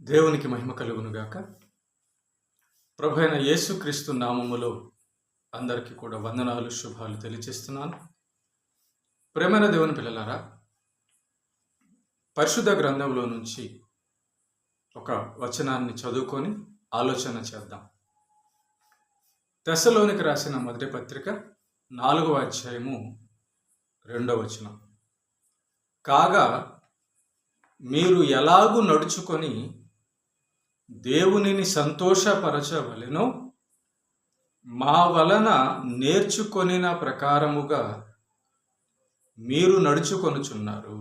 దేవునికి మహిమ కలుగునుగాక. ప్రభు అయిన యేసుక్రీస్తు నామములో అందరికీ కూడా వందనాలు, శుభాలు తెలియజేస్తున్నాను. ప్రేమైన దేవుని పిల్లలారా, పరిశుద్ధ గ్రంథంలో నుంచి ఒక వచనాన్ని చదువుకొని ఆలోచన చేద్దాం. తెస్సలోనికి రాసిన మొదటి పత్రిక 4వ అధ్యాయము 2వ వచనం. కాగా మీరు ఎలాగూ నడుచుకొని దేవునిని సంతోషపరచవలెనో మా వలన నేర్చుకొనిన ప్రకారముగా మీరు నడుచుకొనుచున్నారు.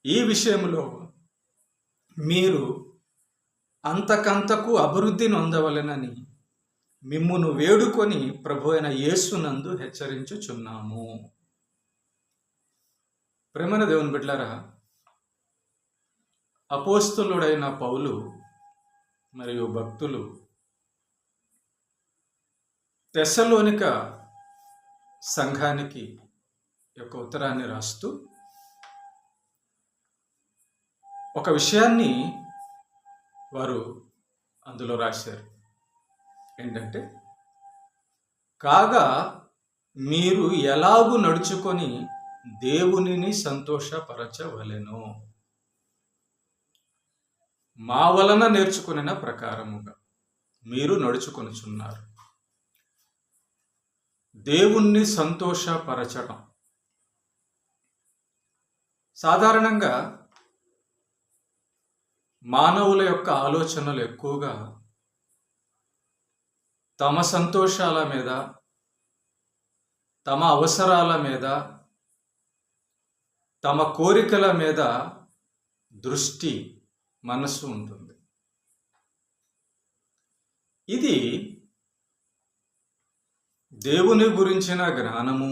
ఈ విషయంలో మీరు అంతకంతకు అభివృద్ధి నొందవలెనని మిమ్మును వేడుకొని ప్రభు అయిన యేసునందు హెచ్చరించుచున్నాము. ప్రేమైన దేవుని బిడ్డలారా, అపోస్తలుడైన పౌలు మరియు భక్తులు తెస్సలోనిక సంఘానికి యొక్క ఉత్తరాన్ని రాస్తూ ఒక విషయాన్ని వారు అందులో రాశారు. ఏంటంటే, కాగా మీరు ఎలాగూ నడుచుకొని దేవునిని సంతోషపరచవలెను మా వలన నేర్చుకున్న ప్రకారముగా మీరు నడుచుకొనుచున్నారు. దేవుణ్ణి సంతోషపరచడం. సాధారణంగా మానవుల యొక్క ఆలోచనలు ఎక్కువగా తమ సంతోషాల మీద, తమ అవసరాల మీద, తమ కోరికల మీద దృష్టి, మనస్సు ఉంటుంది. ఇది దేవుని గురించిన జ్ఞానము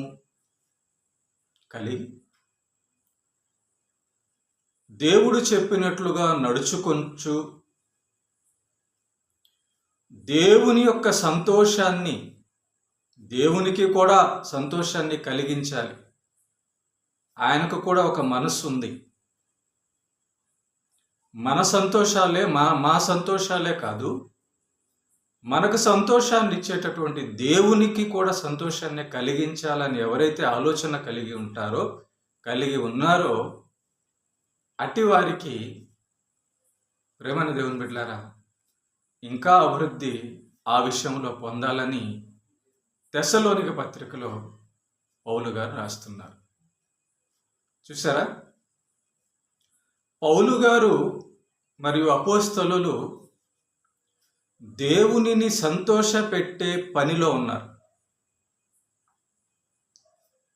కలిగి దేవుడు చెప్పినట్లుగా నడుచుకొంచు దేవుని యొక్క సంతోషాన్ని, దేవునికి కూడా సంతోషాన్ని కలిగించాలి. ఆయనకు కూడా ఒక మనస్సు ఉంది. మన సంతోషాలే మా సంతోషాలే కాదు, మనకు సంతోషాన్ని ఇచ్చేటటువంటి దేవునికి కూడా సంతోషాన్ని కలిగించాలని ఎవరైతే ఆలోచన కలిగి ఉన్నారో అట్టి వారికి, ప్రేమైన దేవుని బిడ్డలారా, ఇంకా అభివృద్ధి ఆ విషయంలో పొందాలని తెస్సలోనిక పత్రికలో పౌలు గారు రాస్తున్నారు. చూసారా, పౌలు గారు మరియు అపోస్తలులు దేవునిని సంతోషపెట్టే పనిలో ఉన్నారు.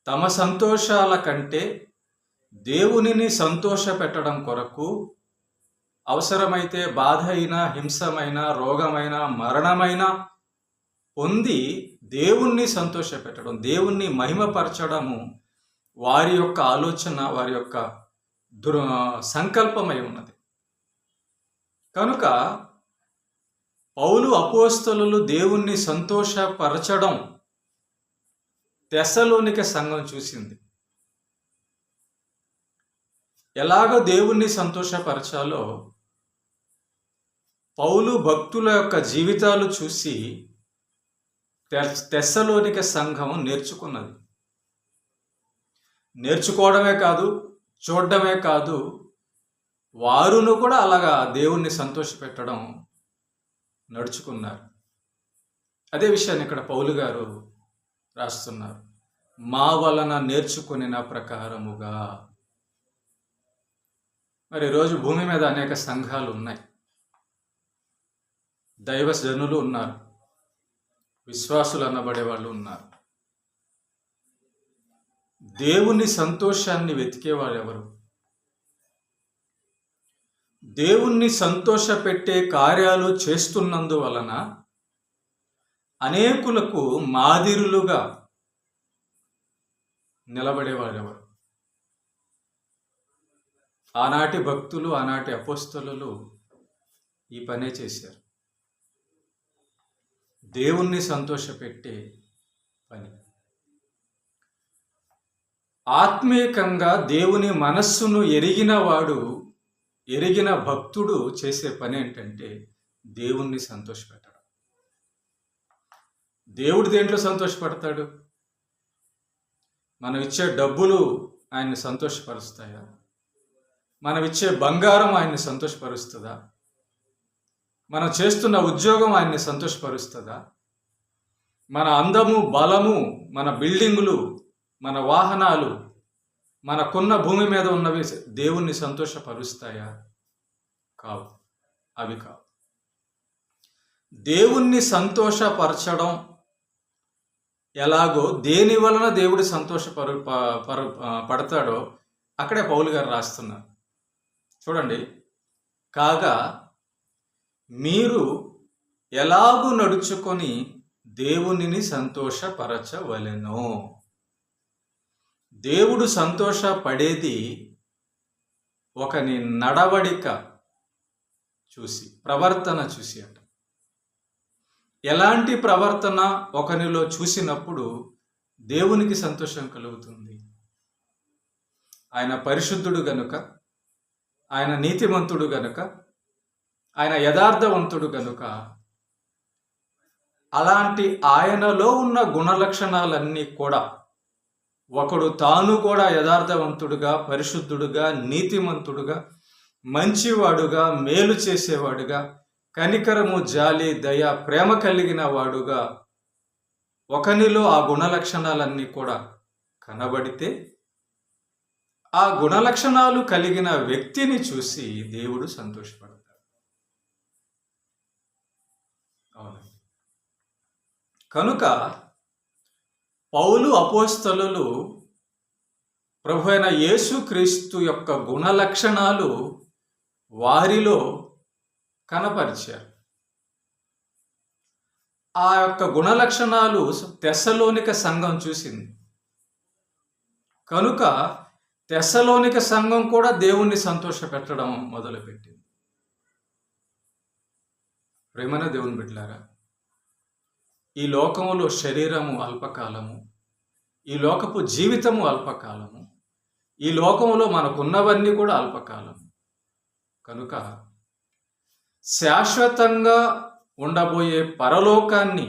తమ సంతోషాల కంటే దేవునిని సంతోషపెట్టడం కొరకు అవసరమైతే బాధ అయినా, హింసమైన, రోగమైన, మరణమైన పొంది దేవుణ్ణి సంతోషపెట్టడం, దేవుణ్ణి మహిమపరచడము వారి యొక్క ఆలోచన, వారి యొక్క సంకల్పమై ఉన్నది. కనుక పౌలు అపోస్తలులు దేవుణ్ణి సంతోషపరచడం తెస్సలోనిక సంఘం చూసింది. ఎలాగో దేవుణ్ణి సంతోషపరచాలో పౌలు భక్తుల యొక్క జీవితాలు చూసి తెస్సలోనిక సంఘం నేర్చుకున్నది. నేర్చుకోవడమే కాదు, చూడడమే కాదు, వారును కూడా అలాగా దేవుణ్ణి సంతోషపెట్టడం నడుచుకున్నారు. అదే విషయాన్ని ఇక్కడ పౌలు గారు రాస్తున్నారు. మా వలన నేర్చుకునిన ప్రకారముగా. మరి ఈరోజు భూమి మీద అనేక సంఘాలు ఉన్నాయి, దైవ జనులు ఉన్నారు, విశ్వాసులు అనబడే వాళ్ళు ఉన్నారు. దేవుని సంతోషాన్ని వెతికేవాళ్ళు ఎవరు? దేవుణ్ణి సంతోషపెట్టే కార్యాలు చేస్తున్నందువలన అనేకులకు మాదిరులుగా నిలబడేవాళ్ళు ఎవరు? ఆనాటి భక్తులు, ఆనాటి అపోస్తలులు ఈ పనే చేశారు. దేవుణ్ణి సంతోషపెట్టే పని. ఆత్మీయంగా దేవుని మనస్సును ఎరిగిన వాడు ఎరిగిన భక్తుడు చేసే పని ఏంటంటే దేవుణ్ణి సంతోషపెట్టడం. దేవుడు దేంట్లో సంతోషపడతాడు? మనం ఇచ్చే డబ్బులు ఆయన్ని సంతోషపరుస్తాయా? మనం ఇచ్చే బంగారం ఆయన్ని సంతోషపరుస్తుందా? మనం చేస్తున్న ఉద్యోగం ఆయన్ని సంతోషపరుస్తుందా? మన అందము, బలము, మన బిల్డింగులు, మన వాహనాలు, మనకున్న భూమి మీద ఉన్నవి దేవుణ్ణి సంతోషపరుస్తాయా? కావు, అవి కావు. దేవుణ్ణి సంతోషపరచడం ఎలాగో, దేని వలన దేవుడు పడతాడో అక్కడే పౌలు గారు రాస్తున్నారు. చూడండి, కాగా మీరు ఎలాగూ నడుచుకొని దేవునిని సంతోషపరచవలెను. దేవుడు సంతోషపడేది ఒకని నడవడిక చూసి, ప్రవర్తన చూసి అంట. ఎలాంటి ప్రవర్తన ఒకనిలో చూసినప్పుడు దేవునికి సంతోషం కలుగుతుంది? ఆయన పరిశుద్ధుడు గనుక, ఆయన నీతిమంతుడు గనుక, ఆయన యథార్థవంతుడు గనుక, అలాంటి ఆయనలో ఉన్న గుణలక్షణాలన్నీ కూడా ఒకడు తాను కూడా యథార్థవంతుడుగా, పరిశుద్ధుడుగా, నీతిమంతుడుగా, మంచివాడుగా, మేలు చేసేవాడుగా, కనికరము, జాలి, దయ, ప్రేమ కలిగిన వాడుగా ఒకనిలో ఆ గుణలక్షణాలన్నీ కూడా కనబడితే ఆ గుణలక్షణాలు కలిగిన వ్యక్తిని చూసి దేవుడు సంతోషపడతాడు. అవునండి. కనుక పౌలు అపోస్తలులు ప్రభు అయిన యేసుక్రీస్తు యొక్క గుణలక్షణాలు వారిలో కనపరిచారు. ఆ యొక్క గుణలక్షణాలు తెస్సలోనిక సంఘం చూసింది. కనుక తెస్సలోనిక సంఘం కూడా దేవుణ్ణి సంతోషపెట్టడం మొదలుపెట్టింది. ప్రేమన దేవుని బిడ్డలారా, ఈ లోకములో శరీరము అల్పకాలము, ఈ లోకపు జీవితము అల్పకాలము, ఈ లోకములో మనకున్నవన్నీ కూడా అల్పకాలము. కనుక శాశ్వతంగా ఉండబోయే పరలోకాన్ని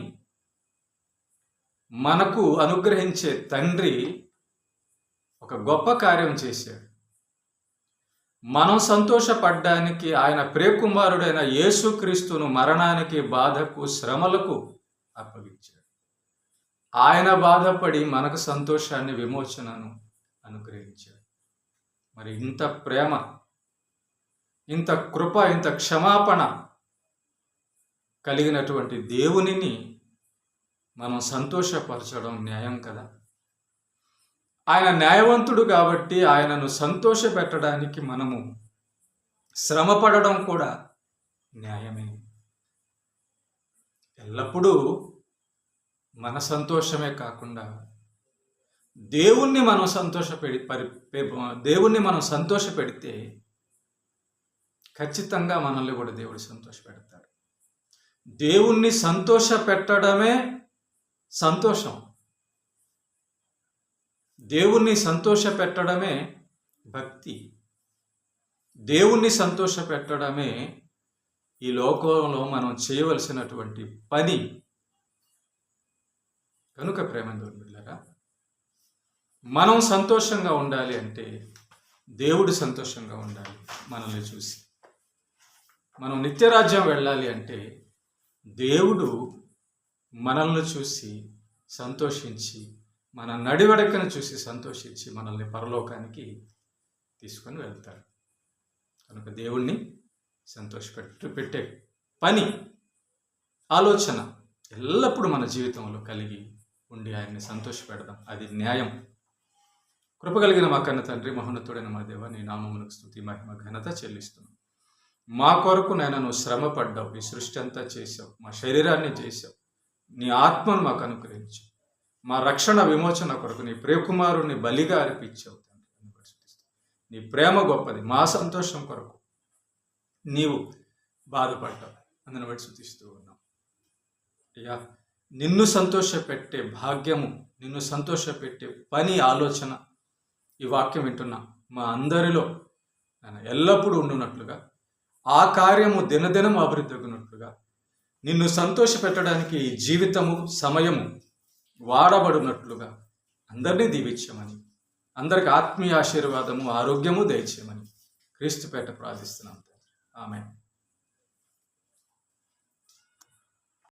మనకు అనుగ్రహించే తండ్రి ఒక గొప్ప కార్యం చేశాడు. మనం సంతోషపడ్డానికి ఆయన ప్రియకుమారుడైన యేసుక్రీస్తును మరణానికి, బాధకు, శ్రమలకు అప్పగించాడు. ఆయన బాధపడి మనకు సంతోషాన్ని, విమోచనను అనుగ్రహించాడు. మరి ఇంత ప్రేమ, ఇంత కృప, ఇంత క్షమాపణ కలిగినటువంటి దేవునిని మనం సంతోషపరచడం న్యాయం కదా? ఆయన న్యాయవంతుడు కాబట్టి ఆయనను సంతోషపెట్టడానికి మనము శ్రమపడడం కూడా న్యాయమే. ఎల్లప్పుడూ మన సంతోషమే కాకుండా దేవుణ్ణి మనం సంతోషపెడితే ఖచ్చితంగా మనల్ని కూడా దేవుడు సంతోషపెడతాడు. దేవుణ్ణి సంతోషపెట్టడమే సంతోషం. దేవుణ్ణి సంతోషపెట్టడమే భక్తి. దేవుణ్ణి సంతోషపెట్టడమే ఈ లోకంలో మనం చేయవలసినటువంటి పని. కనుక ప్రేమందుని బిడ్డలారా, మనం సంతోషంగా ఉండాలి అంటే దేవుడు సంతోషంగా ఉండాలి మనల్ని చూసి. మనం నిత్యరాజ్యం వెళ్ళాలి అంటే దేవుడు మనల్ని చూసి సంతోషించి, మన నడివడకను చూసి సంతోషించి మనల్ని పరలోకానికి తీసుకొని వెళ్తాడు. కనుక దేవుణ్ణి సంతోషపెట్టే పని, ఆలోచన ఎల్లప్పుడూ మన జీవితంలో కలిగి ఉండి ఆయన్ని సంతోషపెడదాం. అది న్యాయం. కృపగలిగిన మా కన్న తండ్రి, మహోన్నతుడైన మా దేవ, నీ నామమునకు స్తుతి, మహిమ, ఘనత చెల్లిస్తున్నాం. మా కొరకు నాయన నువ్వు శ్రమ పడ్డావు, ఈ సృష్టి అంతా చేసావు, మా శరీరాన్ని చేసావు, నీ ఆత్మను మాకు అనుగ్రహించు. మా రక్షణ విమోచన కొరకు నీ ప్రియకుమారుని బలిగా అర్పించావు తండ్రి. నీ ప్రేమ గొప్పది. మా సంతోషం కొరకు నీవు బాధపడ్డావు, అందుని బట్టి స్తుతిస్తూ ఉన్నాం. అయ్యా, నిన్ను సంతోషపెట్టే భాగ్యము, నిన్ను సంతోషపెట్టే పని, ఆలోచన ఈ వాక్యం వింటున్నా మా అందరిలో ఆయన ఎల్లప్పుడూ ఉండునట్లుగా, ఆ కార్యము దినదినం అభివృద్ధిగునట్లుగా, నిన్ను సంతోషపెట్టడానికి ఈ జీవితము సమయము వాడబడినట్లుగా అందరినీ దీవించమని, అందరికి ఆత్మీయ ఆశీర్వాదము ఆరోగ్యము దయచేయమని క్రీస్తుపేట ప్రార్థిస్తున్నాం. ఆమేన్.